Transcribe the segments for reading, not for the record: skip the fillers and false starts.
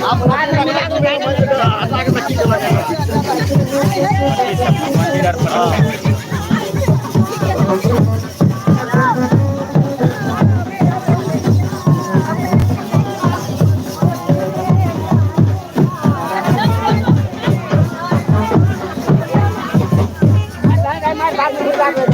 आप मंदिर पर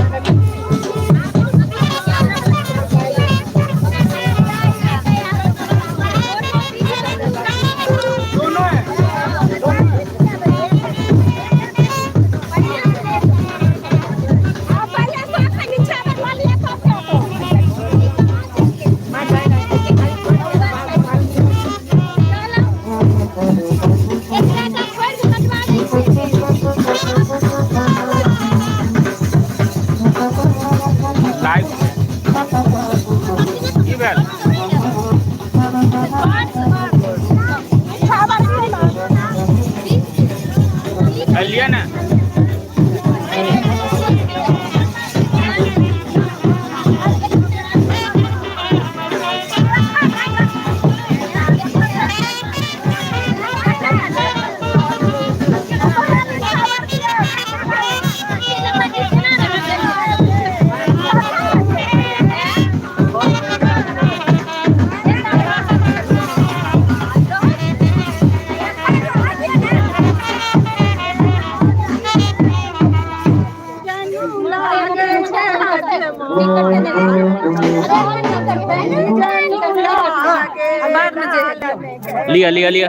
लिया ना लिया लिया लिया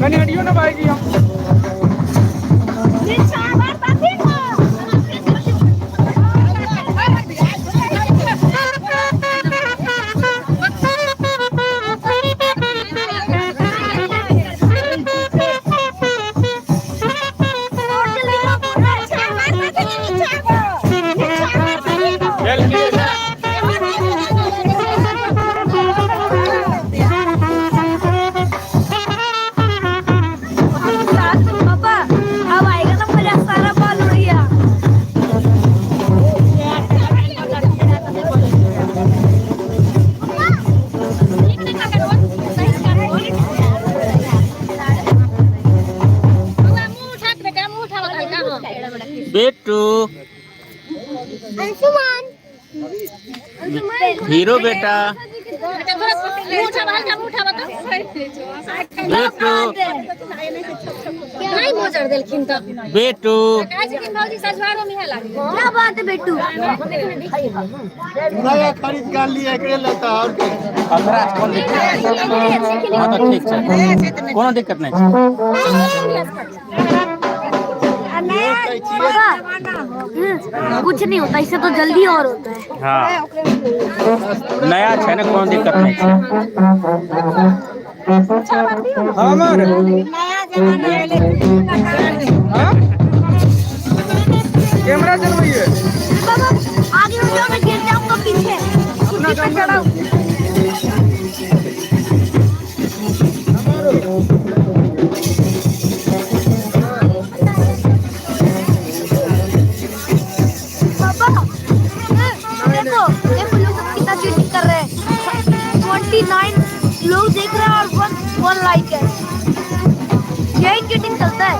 कहीं हटियो ना पाएगी हम। चल लिए ना। पापा अब आएगा ना मेरा सारा बाल उड़ गया। बेटू अंशुमान हीरो बेटा बेटू नहीं मोजर देलखिन त बेटू क्या बात है बेटू नया खरीद कर लिया एकरे लेता और के अपराध कौन दिक्कत हाँ तो ठीक है कोनो दिक्कत नहीं पापा कुछ नहीं होता इससे तो जल्दी और होता है। हाँ नया है ना कोनो दिक्कत नहीं हमारे हाँ कैमरा चलवाइए पापा आगे हो जाओ मैं गिर जाऊंगा पीछे अपना काम करो। पापा देखो देखो लोग कितना चीटिंग कर रहे हैं 29 लोग देख रहे हैं और वन लाइक है यही चीटिंग चलता है।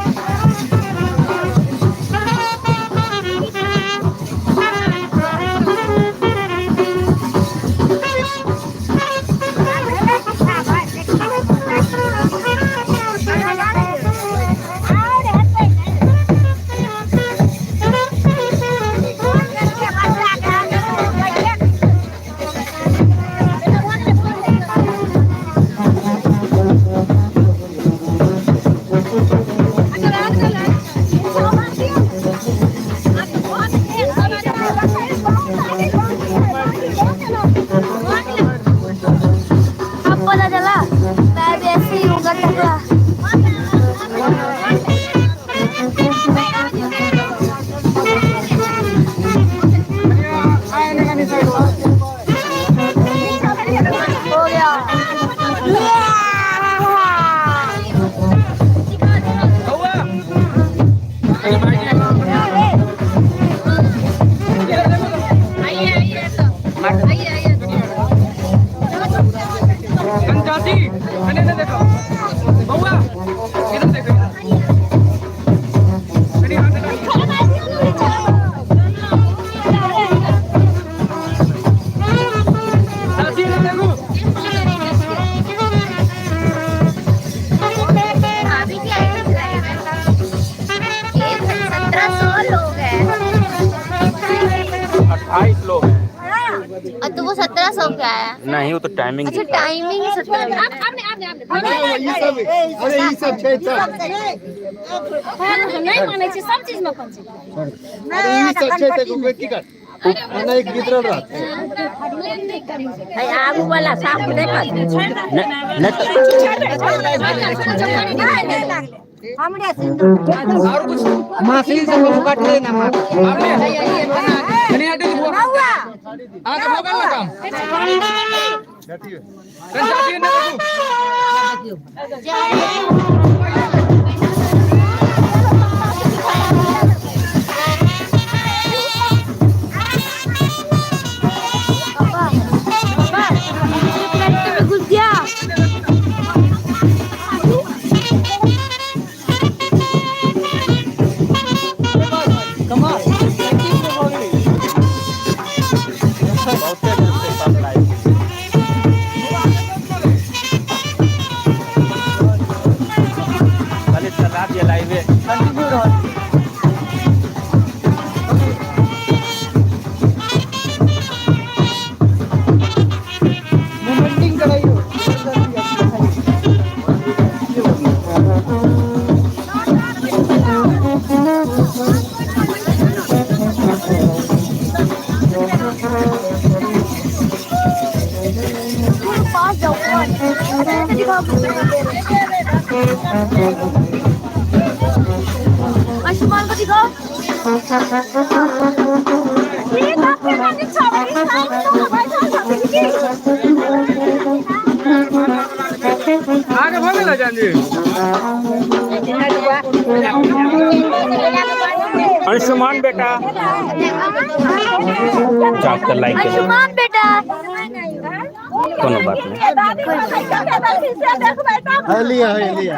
अब पता चला मैं भी ऐसे ही होगा टकला। हो गया जाती मैंने देखो बउआ इधर देखो मेरी हाथ लगा जाती इधर देखो अभी क्या 1700 लोग हैं 28 लोग हैं। तो वो 1700 क्या है? नहीं वो तो टाइमिंग अच्छा टाइमिंग 17 ये सब अरे ये सब छै सब नहीं माने छी सब चीज में अपन अरे ये सब छै त कोई की कर ana एक गिरल रहत है आगू वाला साफ देखत हमरे सिंदूर और कुछ मासी से को काट ले ना मार आपने मैंने हटे हुआ बउआ आगे होगा ना काम जाती है ना घुस गया आयुष्मान को दिखाओ। ये तो मैंने छोड़ा ही था, तो भाई आगे भागे ला जाने आयुष्मान बेटा चैप्टर लाइक कर आयुष्मान बेटा कोनो बात नहीं। है लिया है लिया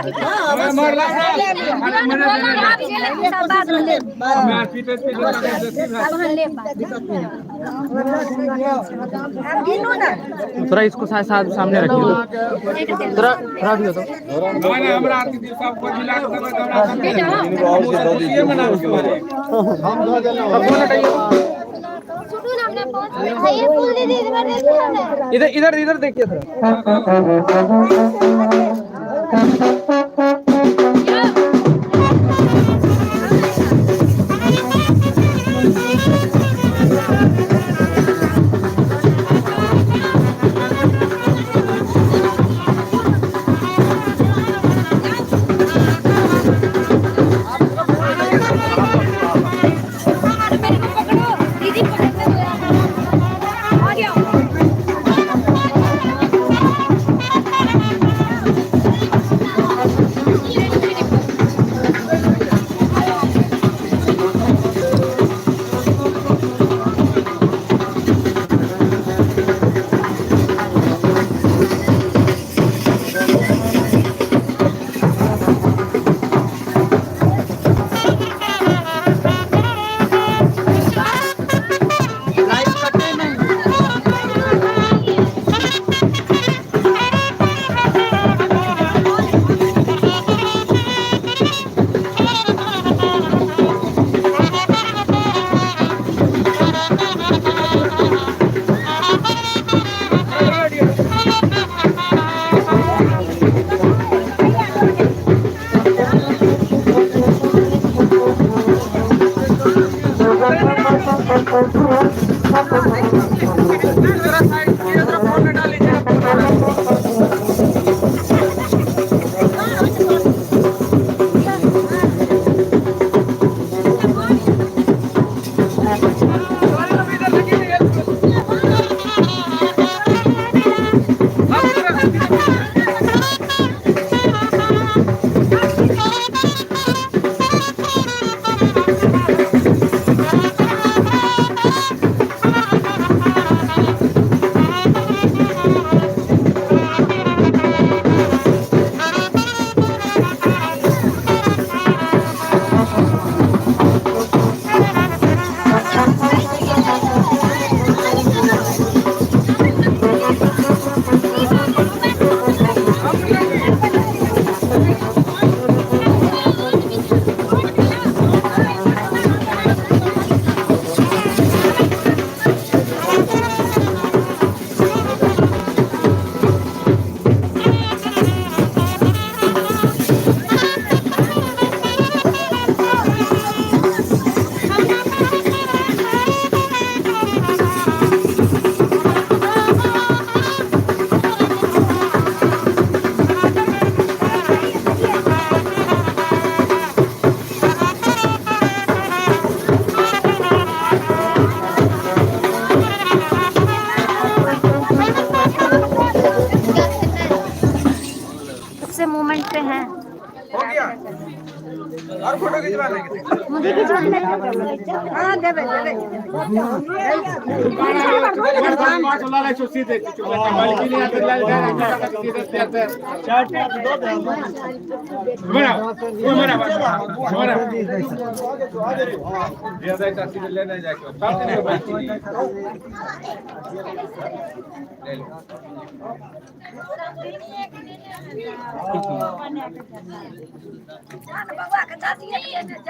थोड़ा इसको सामने रखिए, थोड़ा दियो तो। हम दो जन ये फूल दीदी इधर इधर इधर देखिए थोड़ा। मोमेंट पे हैं। हो गया और फोटो खिंचवा लेंगे। मुझे खिंचवाना है। हां दे दे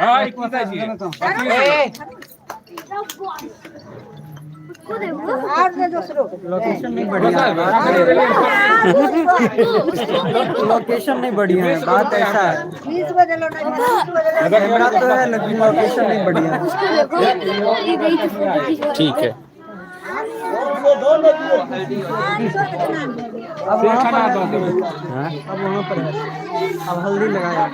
हां एक पता जी लोकेशन नहीं बढ़िया है, लोकेशन नहीं बढ़िया है, बात ऐसा है। कैमरा तो है लेकिन लोकेशन नहीं बढ़िया है। ठीक है। अब खाना दो हाँ? अब वहाँ पर है अब हल्दी लगाया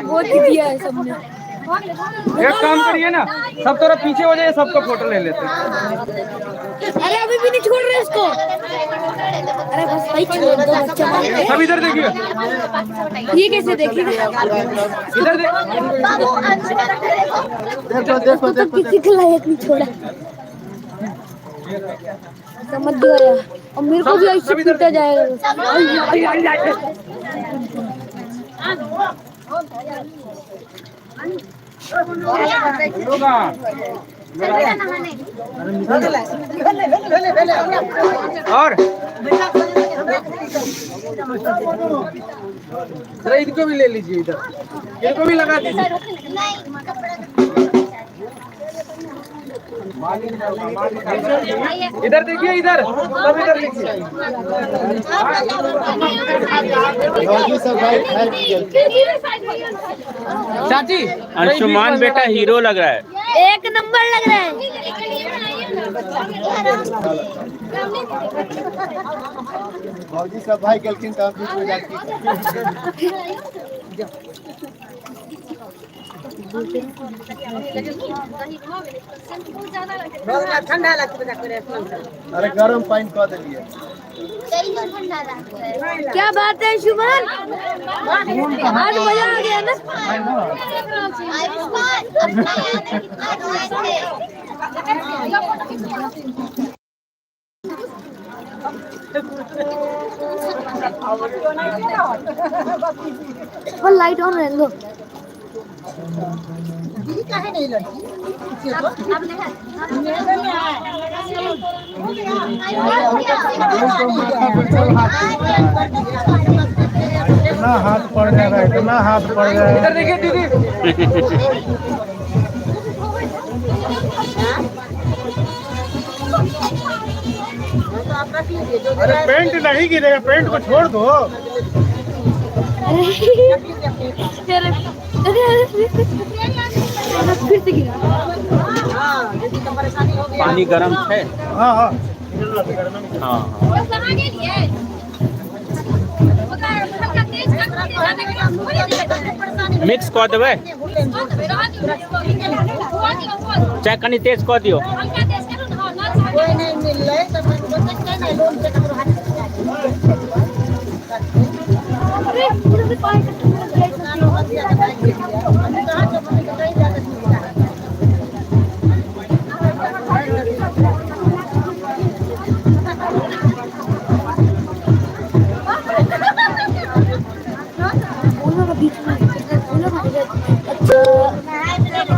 बहुत दिया है सबने। एक काम करिए ना सब तरफ पीछे हो जाए सबका फोटो ले लेते हैं। अरे अभी भी नहीं छोड़ रहे इसको। अरे बस भाई छोड़ दो बच्चा। सब इधर देखिए ये कैसे देखेगा? इधर देख देखो तो किसी के लायक नहीं छोड़ा। समझ गया और मेरे को भी ऐसे पीटा जाएगा। और जरा इनको भी ले लीजिए इधर इनको भी लगा दीजिए इधर देखिए इधर सब इधर देखिए सब भाई चाची अंशुमान बेटा हीरो लग रहा है। एक नंबर लग रहा है। भौजी सब भाई गेलखिन तो हम बीच में जाके ठंडा लगता है। अरे गरम पानी कह दिए क्या बात है शुभन, आज मजा आ गया ना। लाइट ऑन रहने दो। इतना हाथ पड़ जाएगा इतना हाथ पड़ जाएगा। इधर देखिए दीदी अरे पेंट नहीं गिरेगा, पेंट को छोड़ दो। फिर से गिरा। पानी गर्म है। हाँ हाँ हाँ मिक्स कर देवे चाहे कनी तेज कर दियो।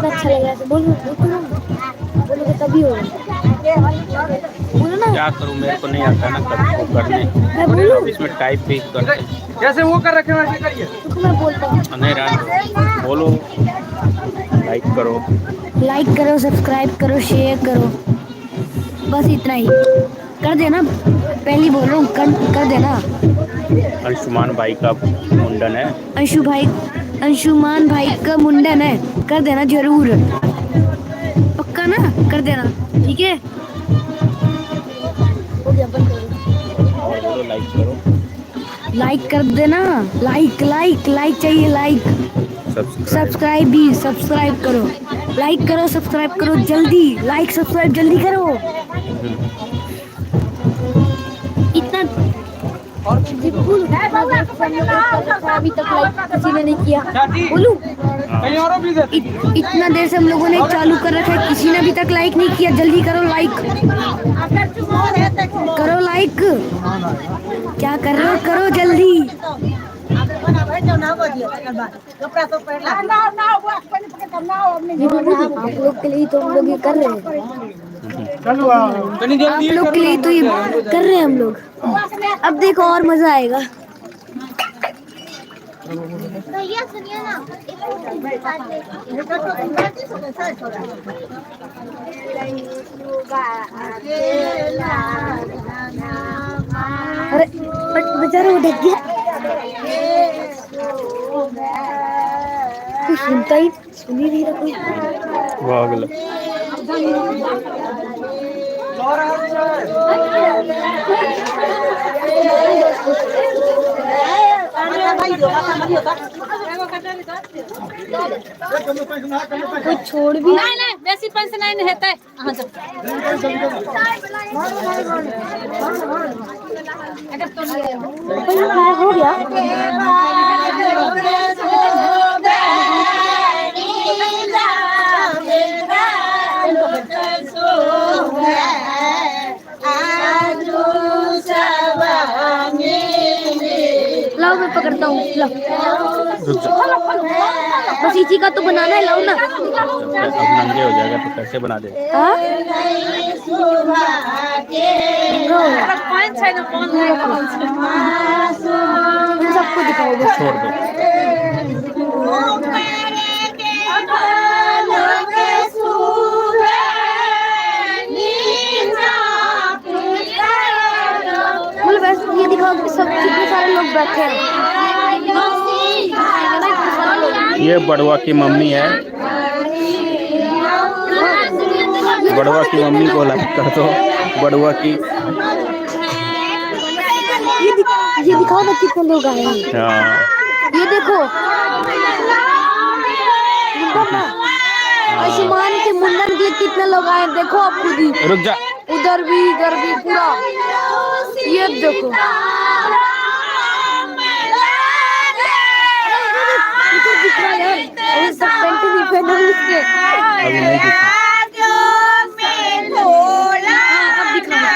अच्छा लग रहा है। बोलो तभी हो बोलो ना। क्या करूँ मेरे को नहीं आता ना करने। मैं बोलूं इसमें टाइप भी कर जैसे वो कर रखे वैसे करिए। तो मैं बोलता हूँ। नहीं रहा बोलो लाइक करो सब्सक्राइब करो शेयर करो बस इतना ही कर देना। पहली बोल रहा हूँ कर देना। अंशुमान भाई का मुंडन है। अंशुमान भाई का मुंडन है, कर देना जरूर, पक्का ना, कर देना ठीक है। हो गया बंद करो। लाइक करो लाइक कर देना। लाइक चाहिए लाइक। सब्सक्राइब करो। लाइक करो सब्सक्राइब करो जल्दी। लाइक सब्सक्राइब जल्दी करो। इतना अभी तक लाइक किसी ने नहीं किया। बोलूं कहीं और भी देते इतना देर से हम लोगों ने चालू कर रखा है, किसी ने अभी तक लाइक नहीं किया। जल्दी करो लाइक करो। लाइक क्या कर रहे हो, करो जल्दी। आप लोग के लिए तो हम लोग ये कर रहे हैं। आप लोग के लिए तो ये कर रहे हैं हम लोग। अब देखो और मजा आएगा। अरे बेचारा वो ढक गया, कुछ सुनता ही सुन ही नहीं रहा कोई। वाह गलत। कोई छोड़ भी नहीं नहीं बेसी पैसा नहीं हेतै अहाँ सब हो गया। लाओ मैं पकड़ता हूँ, लो बस इसी का तो बनाना है, लाओ ना। अब नंगे हो जाएगा तो कैसे बना दे? सबको दिखाओ, छोड़ दो। मतलब ऐसे ये दिखाओ कि सब कितने सारे लोग बैठे हैं। ये बड़वा की मम्मी है। बड़वा की मम्मी को लाइक कर दो। बड़वा की ये दिखाओ ना कितने लोग आए हैं। हाँ ये देखो आयुष्मान के मुंडन के कितने लोग आए, देखो आप खुद ही। रुक जा। उधर भी इधर भी पूरा ये देखो। इधर दिख रहा है यार, अभी तक पेंट नहीं पहना उसने। अभी नहीं दिखा। अब दिख रहा है।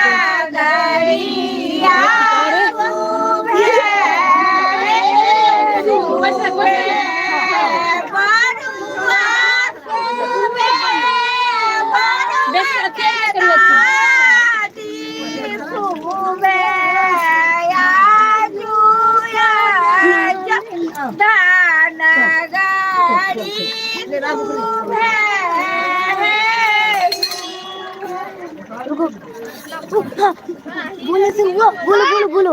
बोले से हुआ, बोलो बोलो बोलो।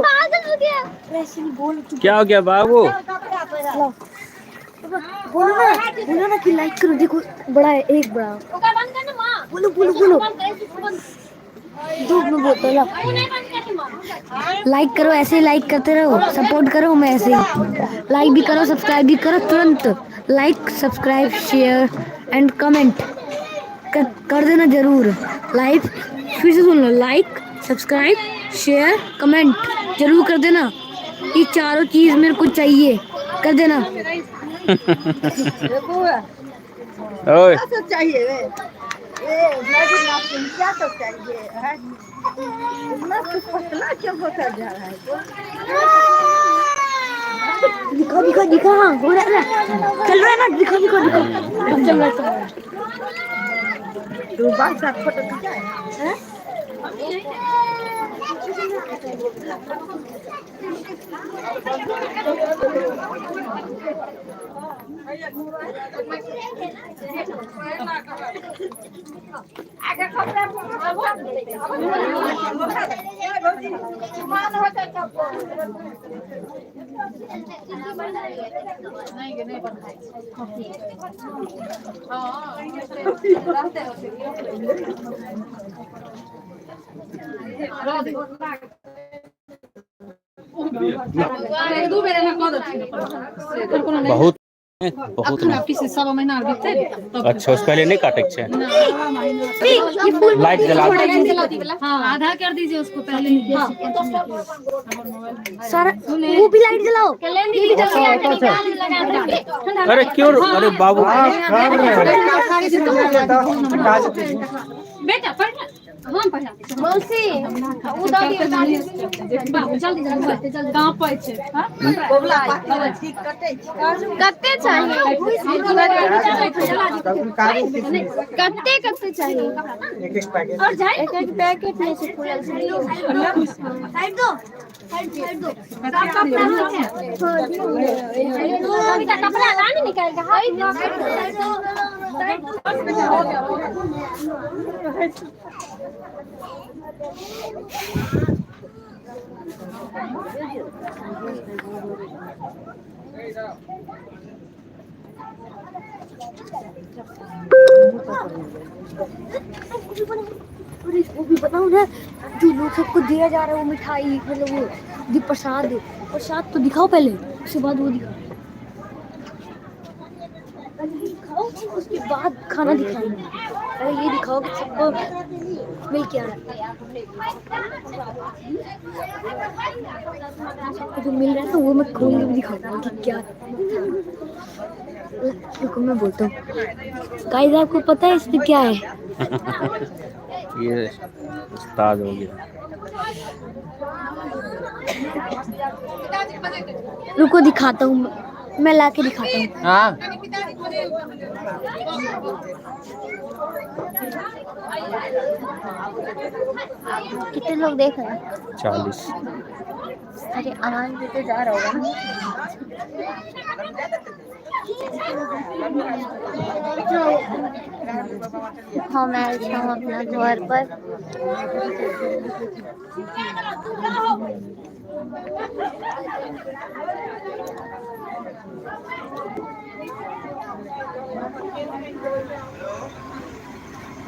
क्या हो गया बाबू? बोलो ना कि लाइक करो, देखो बड़ा है, एक बड़ा। बोलो बोलो बोलो, दो में बोलते लाइक करो, ऐसे ही लाइक करते रहो, सपोर्ट करो मैं ऐसे ही। लाइक भी करो, सब्सक्राइब भी करो, तुरंत like subscribe share and comment कर देना जरूर। लाइक फिर से सुन लो, लाइक सब्सक्राइब शेयर कमेंट जरूर कर देना। ये चारों चीज मेरे को चाहिए, कर देना। ओए चाहिए क्या सब चाहिए इतना पतला क्यों होता जा रहा है? दिखा दिखा दिखा, हाँ हो रहा है ना, चल रहा है ना, दिखा दिखा दिखा। चल रहा है तू बात साथ फोटो खिंचाए हैं? बहुत बहुत अच्छा, उसको पहले नहीं काटे छे। लाइट जला आधा कर दीजिए उसको पहले। सारा वो भी लाइट जलाओ, ये भी जलाओ। अरे क्यों? अरे बाबू बेटा मौसी उधर जल्दी कहाँ पे छै कते चाहिए कते चाहिए और जाए एक पैकेट में से फूल साइड दो कपड़ा लाने निकाल के वो भी बताओ ना जो लोग सबको दिया जा रहा है वो मिठाई मतलब वो प्रसाद तो दिखाओ पहले उसके बाद वो दिखाओ उसके बाद खाना दिखाएंगे पहले ये दिखाओ कि सबको मिल क्या रहा है सबको जो मिल रहा है तो वो मैं खोल के भी दिखाऊंगा कि क्या रुको मैं बोलता हूँ गाइस आपको पता है इसमें क्या है ये उस्ताद हो गया। रुको दिखाता हूँ मैं लाके दिखाता हूँ हाँ कितने लोग देख रहे हैं 40। अरे आवाज भी तो जा रहा होगा हाँ मैं हूँ अपना घर पर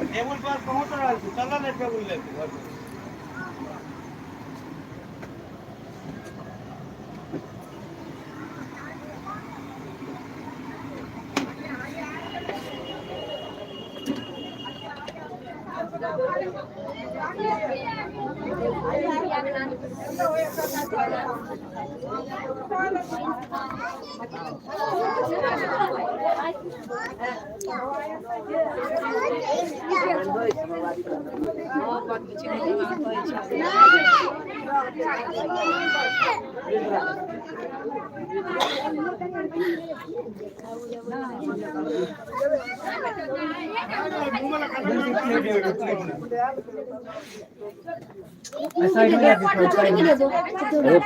टेबल पर पहुंच रहा है चला ले टेबल ले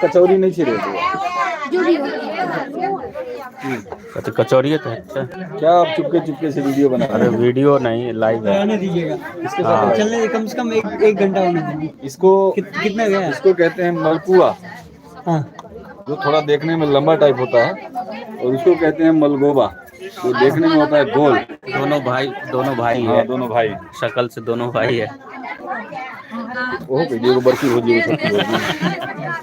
कचौरी नहीं छिड़े तो कचौरी है तो अच्छा। क्या आप चुपके से वीडियो बना अरे वीडियो नहीं लाइव है। आने दीजिएगा इसके साथ चलने कम से कम एक घंटा होने दीजिए। इसको कितना गया? इसको कहते हैं मलपुआ, हाँ जो थोड़ा देखने में लंबा टाइप होता है, और उसको कहते हैं मलगोबा, जो देखने में होता है गोल। दोनों भाई हाँ है। दोनों भाई शक्ल से दोनों भाई है। वो कह दिए बर्फी भोजी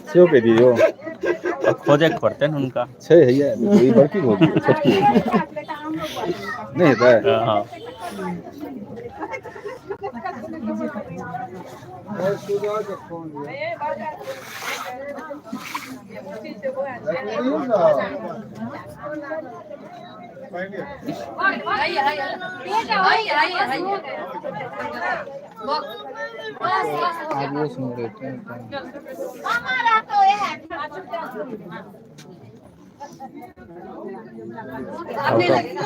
सेव कह दिए और खोजे पड़ते हैं उनका छह है ये बर्फी भोजी छटकी नहीं होता है। हाँ आप वो सुन रहे थे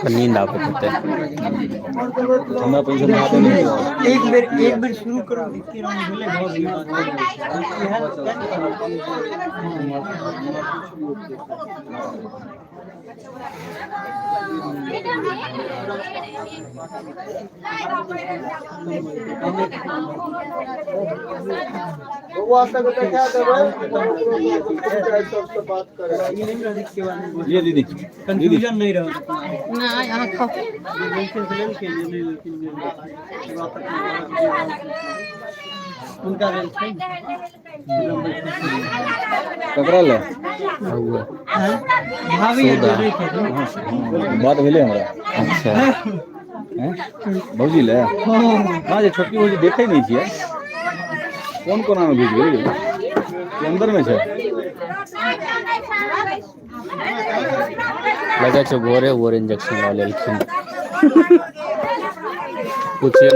नींद आप होते हैं। ठंडा पैसा में आते नहीं एक बार शुरू करो इसके नाम भूले वो आपका बेटा क्या कर रहा है बात कर रहा है ये दीदी कंफ्यूजन नहीं रहा ना यहाँ खाओ उनका ककरा ले भाभी बात भेले हमरा। अच्छा भौजी ले हाँ जे छोटकी भौजी देखे नहीं छियै कौन कोना में भेज गेल अंदर में छै लगे छो भोरे इंजेक्शन लऽ लेलखिन। पूछिए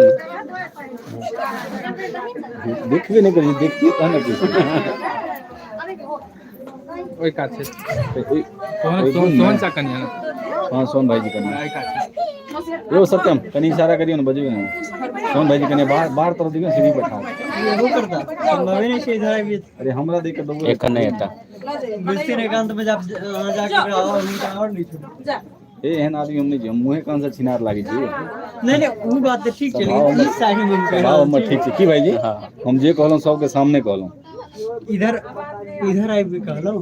देखबे नहीं करी देखिए कहना कि ওই কাছে ओइ सोहन सा कन्या ना हां सोहन भाई जी कन्या ওই কাছে यो सत्यम कनी इशारा करियो न बजबे ना सोहन भाई जी कन्या बाहर तरफ दियो सीढ़ी पर ठाड़ ये वो करता संभव नहीं से इधर भी अरे हमरा देख के दबो एक नहीं आता मिस्त्री ने एकांत में जब जाके और नहीं छोड़ ए एहन आदमी हमने जे मुंहे कान से छिनार लागी छी नहीं नहीं वो बात तो ठीक चली इस साइड में भाव हम ठीक छै की भाई जी हम जे कहलौ सब के सामने कहलौ इधर इधर आई भी कहलो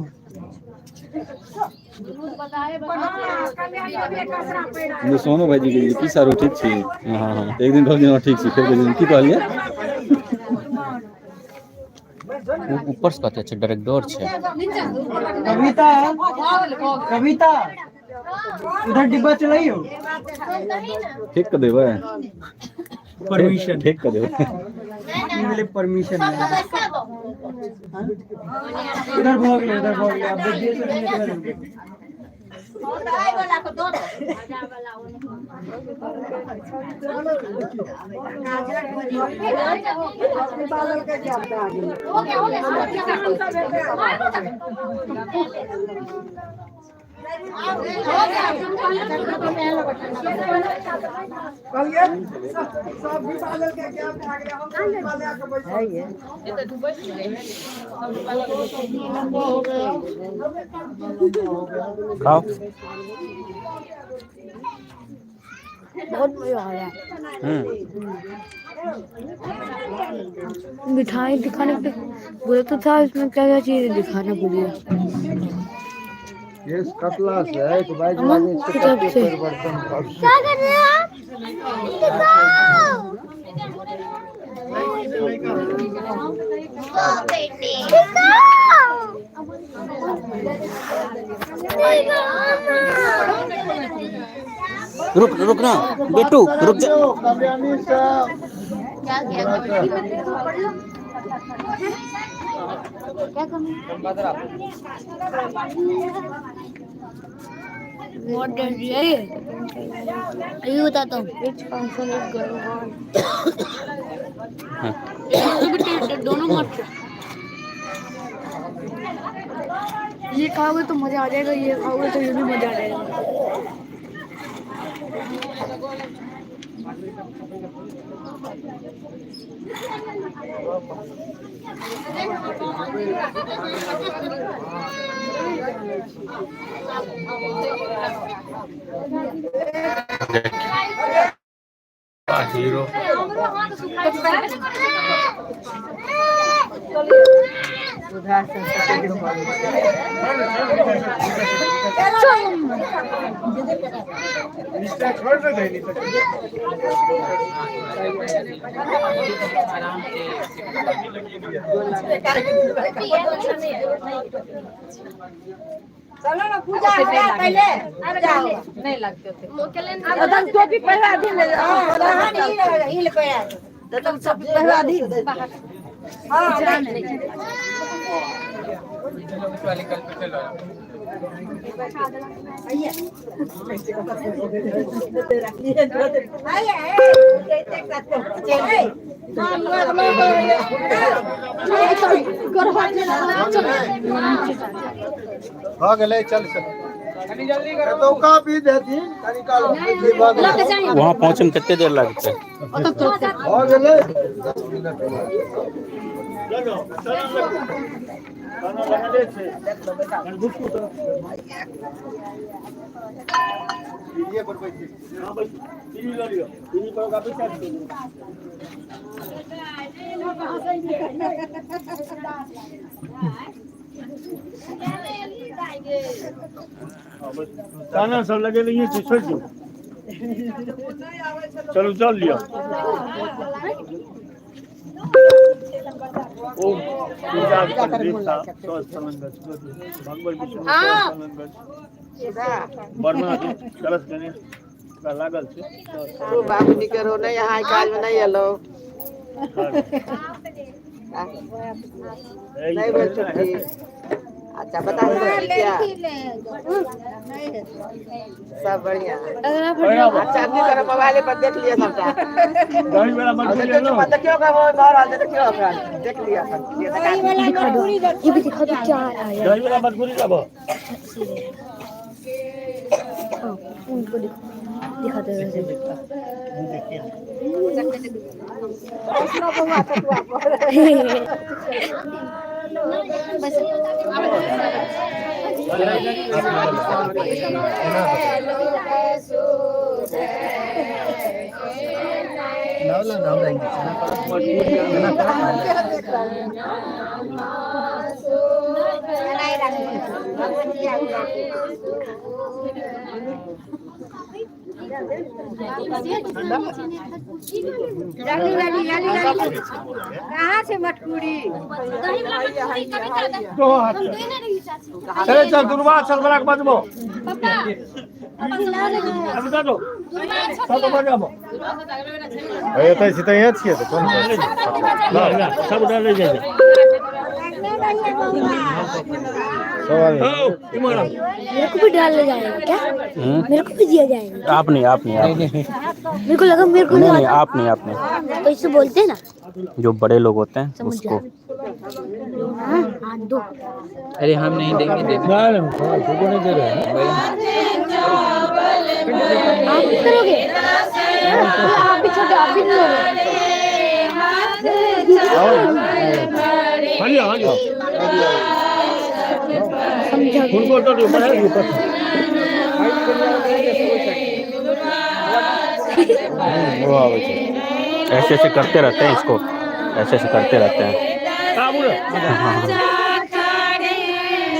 मुझे सोनू भाई जी के की सारो ठीक छी हां हां एक दिन कहलिए ठीक छी फिर दिन की कहलिए ऊपर से कहते छै डायरेक्ट डोर छै कविता कविता उधर डिब्बा चलाइयो ठीक कर देबे परमिशन ठीक कर देबे मिले परमिशन उधर भाग ले अब देखिए से निकल खाओ बहुत मजा आ रहा है मिठाई दिखाने पे बोला तो था इसमें क्या क्या चीजें दिखाना पड़ेगा ये कतला से एक बाइक अमन वाले की तरफ से बर्तन क्या कर रहे हैं रुक रुक ना बेटू रुक जा कल्याणी साहब What does it? You बताता हूँ. Which function is going on? दोनों मत. ये खाओगे तो मजा आ जाएगा, ये खाओगे तो ये भी मजा आ जाएगा. हीरो चलो ना पूजा होगा पहले अब जाओ नहीं लगते थे तो टोपी पहना दी ले हां नहीं ले पहना तो तुम सब पहना दी हां वाली कल पे चलो हाँ गले चल जल्दी करो तो काफी देती निकालो वहाँ पहुँचे में कितने देर लगते हाँ गले ये पर बैठ हां भाई टीवी ला लियो टीवी पर का पैसा दे ताना सब लगे नहीं है छोड़ दो चलो चल लिया ओ पूजा कर देता तो संबंध भगवान विष्णु संबंध बर्मा कलश गने का लागल छे तो बाप निकरो नहीं यहाँ काल में नहीं आलो नहीं बैठती अच्छा बता क्या सब बढ़िया। अच्छा अपनी तरह मोबाइल पर देख लिया सबका। दही वाला मजबूरी ले लो। देखियो का वो बाहर आ देखियो का देख लिया सब। दिखा दो, ये भी दिखा दो क्या आ रहा है। दही वाला मजबूरी लाबो। उनको दिखाते हैं कहाँ से मटकुरी दो हाथ चले चल दुर्वा चल बड़ा बजबो अब दो सब बजाबो ए त सिधै यहाँ छिए त कोन सब डाल ले जाए सवाल हो इमरा मेरे को भी डालने जाएगा क्या? मेरे को भी दिया जाएगा? आप नहीं मेरे को लगा मेरे को नहीं आप नहीं तो इससे बोलते हैं ना जो बड़े लोग होते हैं समझ उसको। हाँ हाथ दो। अरे हम नहीं देंगे आप भी करोगे? आप भी छोटे आप भी नहीं हां हां समझा उनको तो बड़ा ऊपर वो आवे छै ऐसे ऐसे करते रहते हैं इसको, ऐसे ऐसे करते रहते हैं। हां बोलो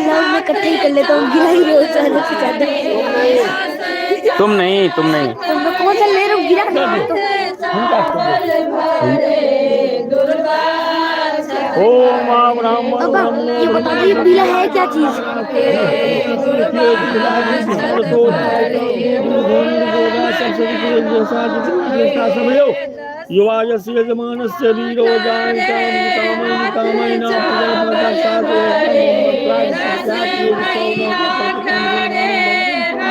मैं इकट्ठे ही कर लेता हूँ गिरा ही रोज ज्यादा से ज्यादा। तुम नहीं तो मैं कौन सा ले रहा हूँ गिरा तो ओम राम अब ये बता दो ये पीला है क्या चीज? युवायस्य यजमानस्य वीरो कामैन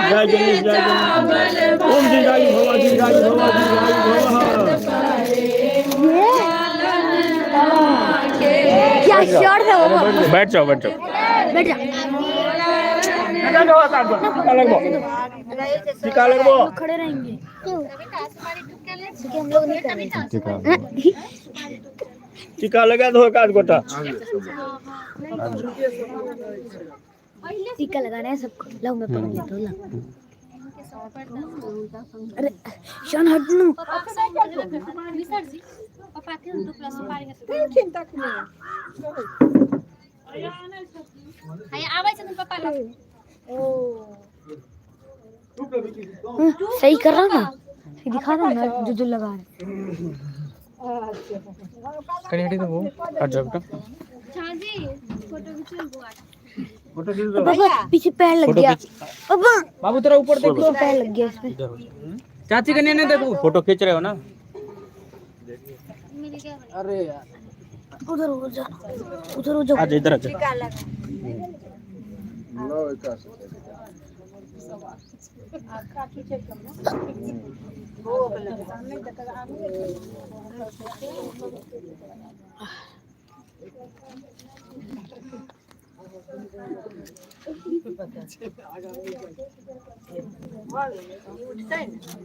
जय गणेश जय गणेश ओम दीर्घायु भव दीर्घायु भव दीर्घायु भव। क्या शर्ट है वो? बैठ जाओ बैठ जाओ। बैठ जा। टीका लगबो खड़े रहेंगे क्योंकि हम लोग नहीं कर रहे। टीका लगा दो एक आध गोटा। टीका लगाना है सबको। लो मैं पकड़ लेता हूँ। अरे शान हट नु। सही कर रहा हूँ ना? दिखा रहा हूँ ना जो लगा रहा है। कनेक्टिंग तो वो हट जाओ बेटा। पापा पीछे पैर लग गया। पापा बाबू तेरा ऊपर देख लो पैर लग गया इसमें। चाची का नहीं देखो फोटो खींच रहे हो ना? अरे यार उधर हो जा आज इधर आ जाओ।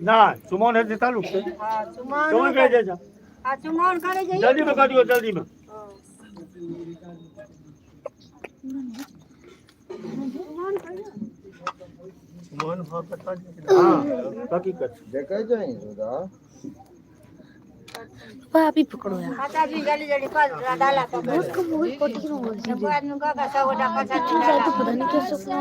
ना सुमन है चालू सुमन करे जा चुमान करे जाइए जल्दी में काटियो जल्दी में सुमन हां पता हां हकीकत देखै छै सुधा पापा आप ही पकड़ो यार। पता जी जल्दी जल्दी कर डाला तो उसको मोबाइल कोटी क्यों बोल रही सब आदमी का सब गोटा पता है? तो पता नहीं क्या सपना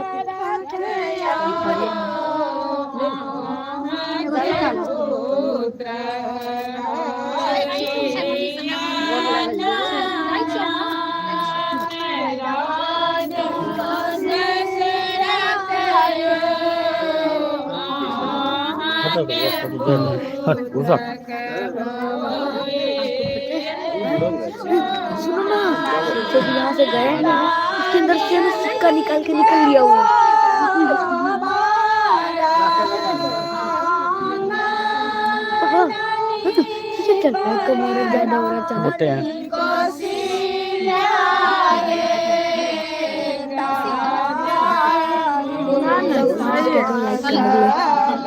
सुनो ना जब यहाँ से गए ना उसके अंदर से हुक्का निकाल के निकल लिया वो। चल कमर ज्यादा हो रहा चल होते हैं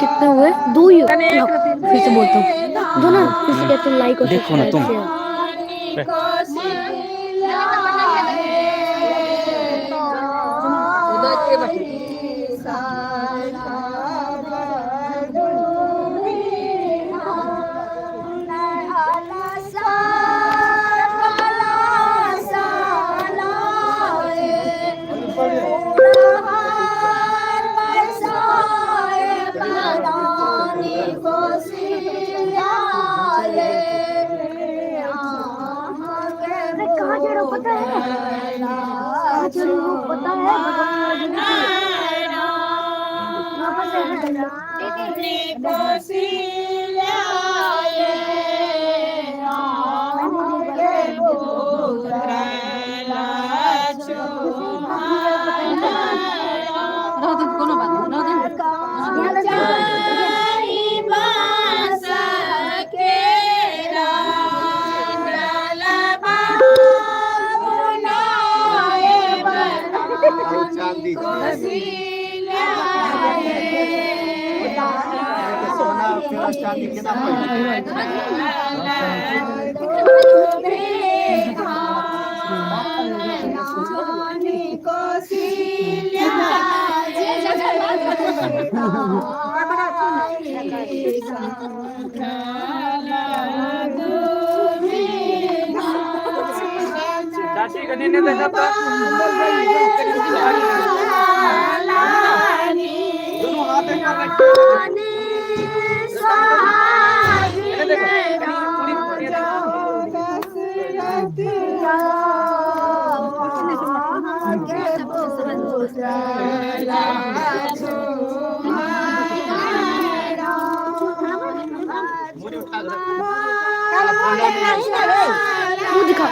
कितने हुए? 2 ही फिर से बोलता हूँ दो ना, फिर से कहते लाइक और देखो ना तुम। कहाँ जा रहा पता है? कहाँ जा रहा हूँ पता है? वापस चाची का नहीं देना था दोनों हाथ में दिखा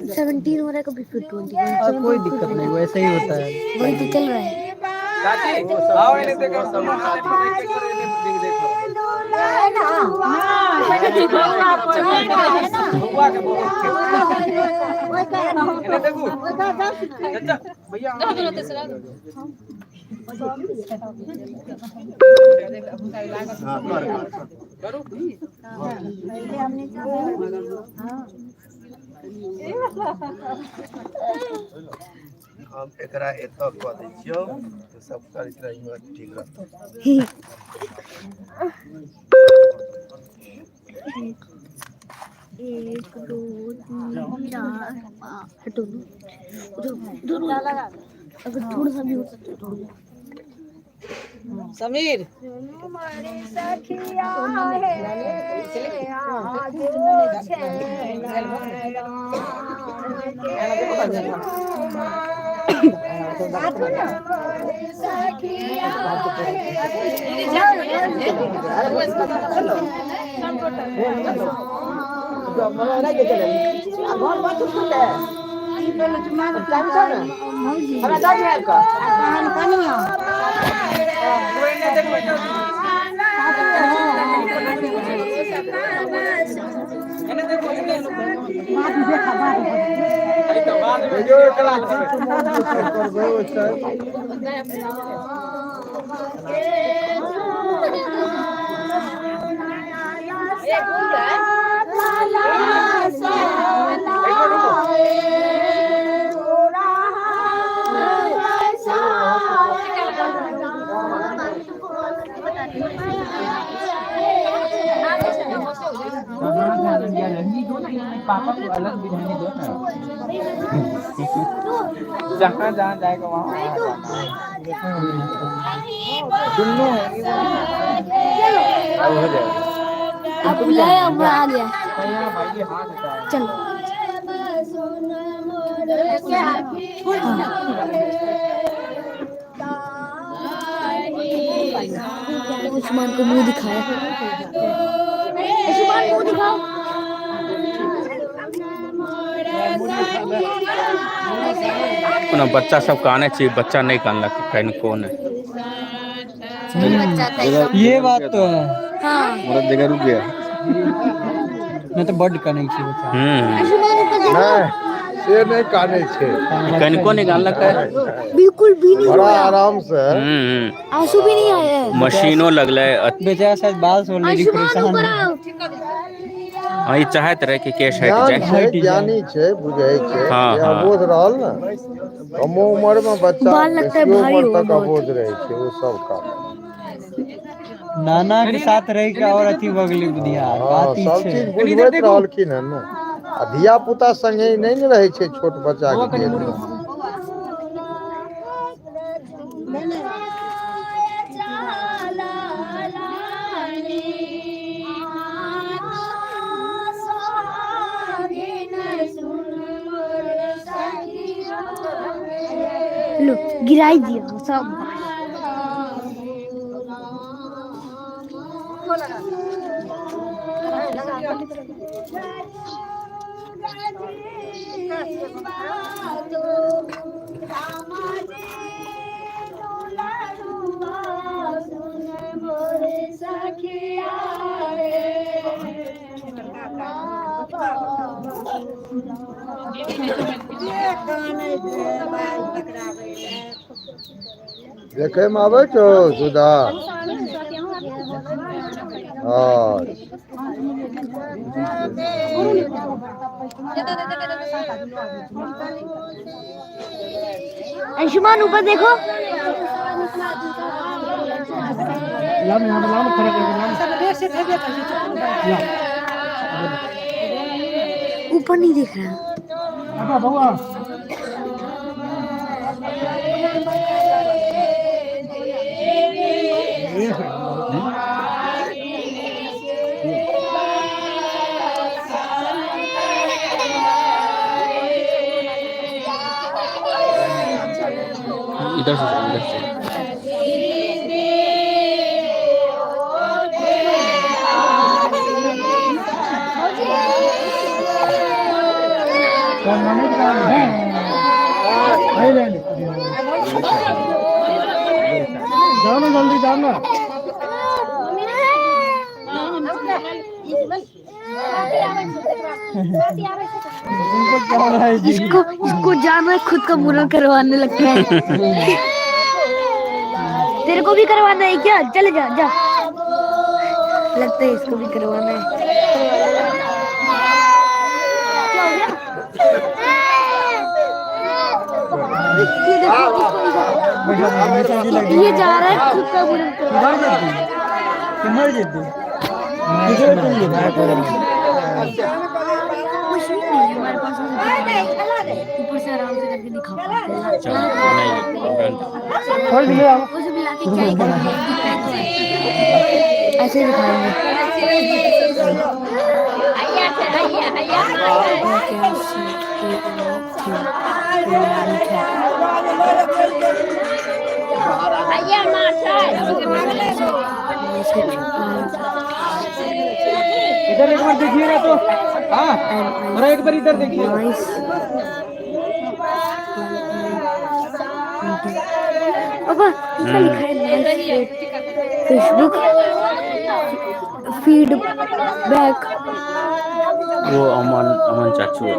सेवनटीन हो रहा है कभी फिर 20। कोई दिक्कत नहीं, वैसे ही होता है। वही तो चल रहा है। चाची आओ इन्हें देखो भैया हम एकरा एतऽ कऽ दै छियौ तऽ सब करैत रहियो ठीक रहतौ। एक दो तीन चार हटो अगर थोड़ा सा भी हो सकता है समीर पापा को अलग बिठाने दो ना जहाँ जहाँ जाएगा वहाँ दोनों हो जाएगा। आप बुलाए अब आ गया भाई हाथ चलो आयुष्मान को मुंह दिखाया। आयुष्मान मुंह दिखाओ। अपना बच्चा सब काने चाहिए, बच्चा नहीं कानलक कहीं कौन है। ये बात तो है। हाँ मेरा जगह रुक गया। मैं तो बड का नहीं छी बच्चा। आयुष्मान ऊपर देखो। से नहीं काने छे कहीं को नहीं कानलक है। बिल्कुल भी नहीं बड़ा रोया। आराम से आंसू भी नहीं आए हैं। मशीनों लगले। बेचारा शायद बाल सोलने की आयुष्मान परेशान ऊपर है। आओ। हाँ ये चाहत रहे कि केश हट ज्ञान जाए। छै, ज्ञानी छै, बुझै छै, हाँ, ये हाँ। अबोध रहल ने कमो उम्र में बच्चा बाल लगता है बेसियो भारी उम्र होगा तक बहुत। अबोध रहे छै, वो सब का नाना के साथ रह के और अथी बगली बुधिया हाँ, बात ही सब छै। चीज बुझबैत रहलखिन है ने। आ धिया पुता संगे नहीं न रहे छै छोट बच्चा के देह में। लो गिराई दिया सब। देखे में आवे छो सुधा। हाँ आयुष्मान ऊपर देखो। ऊपर नहीं दिख रहा। इधर से इधर से। जाओ ना जल्दी जाओ ना। इसको जाना है, खुद का मुरन करवाने लगता है। तेरे को भी करवाना है क्या? चले जा जा। लगता है इसको भी करवाना है। क्या हो गया? ये जा रहा है खुद का मुरन करवाने। मर जेती मशीन नहीं है हमारे पास। ऊपर से आराम से करके दिखा पाते हैं। उसे भी लाके क्या ही करेंगे? ऐसे दिखाएंगे। इधर एक बार देखिएगा तो। हाँ और एक बार इधर देखिए। पापा इसका लिखा है फेसबुक फीडबैक। वो अमन चाचू है,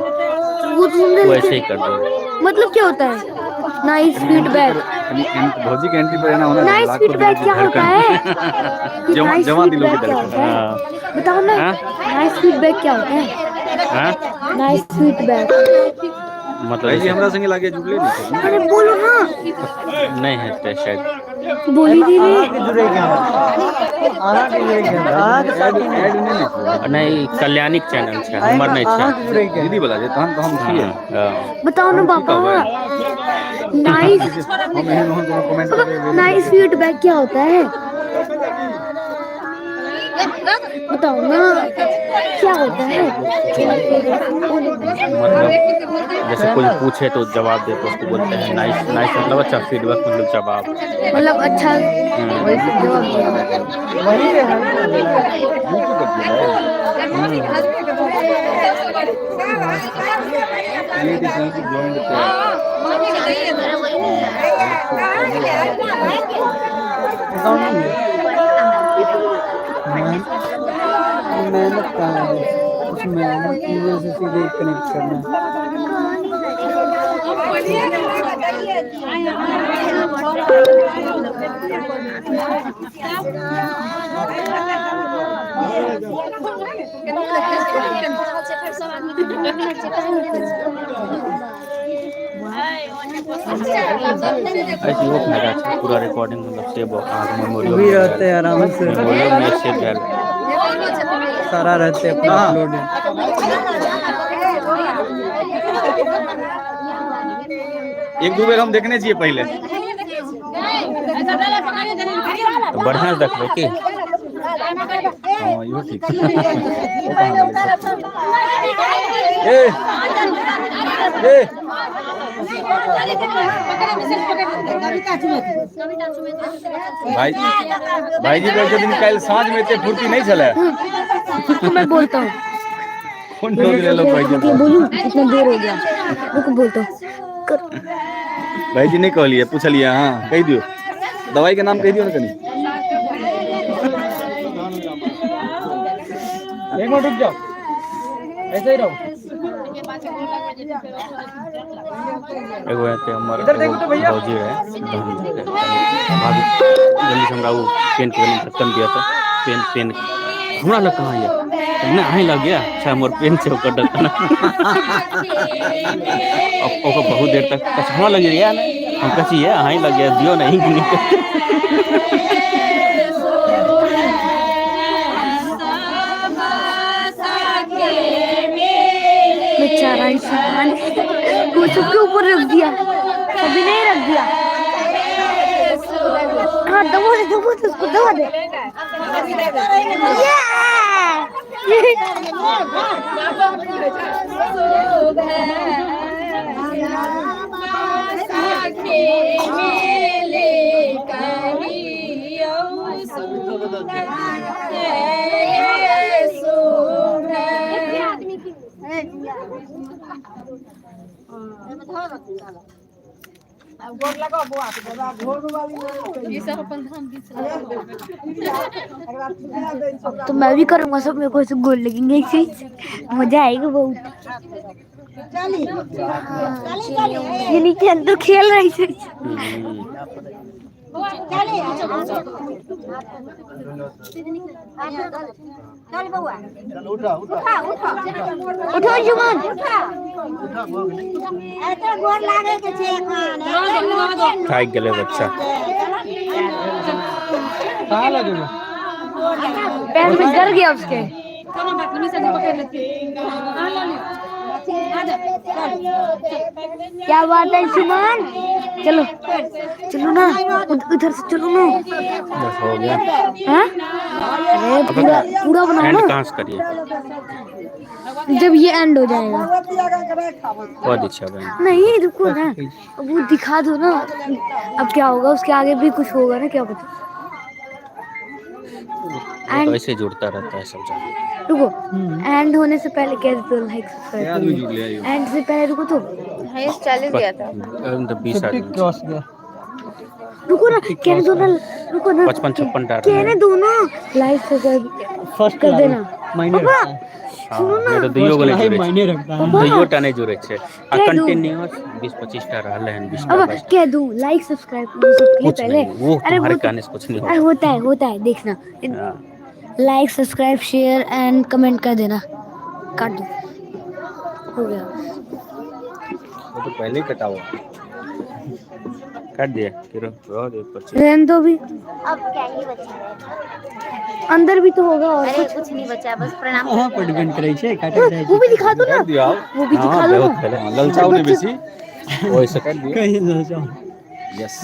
वो तुमने वो ऐसे ही कर दो। मतलब क्या होता है? Nice feedback. भौजी के एंट्री पर रहना होना। नाइस फीडबैक क्या होता है? जमा दिलों की क्या धड़कन। होता है? बताओ ना। नाइस फीडबैक क्या होता है? नाइस फीडबैक मतलब भाई हमरा संगे लागे जुड़ले नहीं थे। अरे बोलो ना। नहीं है तो शायद बोली दीदी। जुड़े क्या आहा के जुड़े क्या आहा के साथ ऐड नहीं लिखो। नहीं कल्याणिक चैनल है, हमर नहीं आहा है। के जुड़े क्या दीदी बोला जे तहन तो हम छिए। बताओ ना पापा। नाइस हम एहन हम कोनो कमेंट करे। नाइस फीडबैक क्या होता है? बताओ ना। क्या होता है? मतलब जैसे कोई पूछे तो जवाब दे तो उसको बोलते हैं नाइस। नाइस मतलब अच्छा, फीडबैक मतलब जवाब। मतलब अच्छा जवाब दिया। मेहनत कहाँ है, उस मेहनत की वजह से सीधे कनेक्ट करना। ऐसे वो फायदा छै, पूरा रिकॉर्डिंग मतलब सेव मेमोरी भी रहते हैं आराम से, मेमोरी में सेव भेल। सारा रहते हैं अपना अपलोड। एक दो बेर हम देखने छियै पहले। तो बढ़िया से देखबै की। हाँ इहो ठीक छै। ओ कहाँ गेलै? ए भाई भाईजी कहै छथिन काल्हि साँझ में एते फुर्ती नहीं छलै। तो मैं बोलता हूँ, फोन ठोक लेलो भाईजी। मतलब बोलूं इतना देर हो गया, रुको बोलता हूँ। भाईजी नहीं कहलिए, पूछलिए। हाँ कह दियो, दवाई के नाम कह दियो ना कनी। एक मिनट रुक जाओ, ऐसे ही रहो। एगो एते हमर भौजी है, भाभी जल्दी से हमरा वो पेन के ढक्कन दिया तो पेन हमरा लग कहाँ है ना, अहीं लग गया। अच्छा मोर पेन से ओकर ढक्कन अब ओकर बहुत देर तक हमरा लग गया ना, हम कची है अहीं लग गया, दियो नहीं बेचारा इंसान वो सबके ऊपर रख दिया, अभी नहीं रख दिया। हाँ दबा दे उसको, दबा दे। तो मैं भी करूंगा, सब मेरे को ऐसे गोल लगेंगे, एक चीज मजा आएगा बहुत। ये नीचे अंदर खेल रही थी। उठो जुमान, खाई गेले बच्चा। कहाँ लगेगा? पैर में डर गया उसके। क्या बात है सुमन, चलो चलो ना, उधर से चलो ना। बस हो गया। हाँ? अरे पूरा बनाओ एंड ना, कहाँ से करिए? जब ये एंड हो जाएगा। बहुत अच्छा बहन। नहीं रुको ना, वो दिखा दो ना। अब क्या होगा, उसके आगे भी कुछ होगा ना, क्या पता। तो ऐसे जुड़ता रहता है सब जगह। रुको, एंड होने से पहले कह दो लाइक सब्सक्राइब। एंड से पहले रुको तो 40 दिया था। 20 आदमी क्रॉस गया। रुको ना, कहने दो ना, रुको ना, 55-56 डाल कहने दो ना। लाइक सब्सक्राइब फर्स्ट कर देना। मायने पापा रखता है। सुनो ना, तो दुइयो गोले जुड़े मायने रखता है। दुइयो टा नहीं जुड़े छे। आ कह दूं। कंटीन्यूअस 20-25 टा रहले हैं, 20 टा अब 22 कह दूं लाइक सब्सक्राइब सबके लिए कुछ पहले। नहीं, वो अरे तुम्हारे वो कहने से कुछ नहीं अरे होता। होता है देखना। हाँ। Like subscribe share and comment कर देना। काट दो, हो गया। वो तो पहले ही कटा हुआ। काट दिया फिर रह दे 25। रहने दो भी, अब क्या ही बचा है? अंदर भी तो होगा और अरे कुछ नहीं बचा, बस प्रणाम। वहाँ पर डिपेंड करे छे, काटे रहे वो भी दिखा दो ना, कर दियो आप। वो भी दिखा हाँ दो बहुत ना। पहले ललचाओ नहीं बेसी, वैसे कर दियो। कहीं ना जाओ। यस।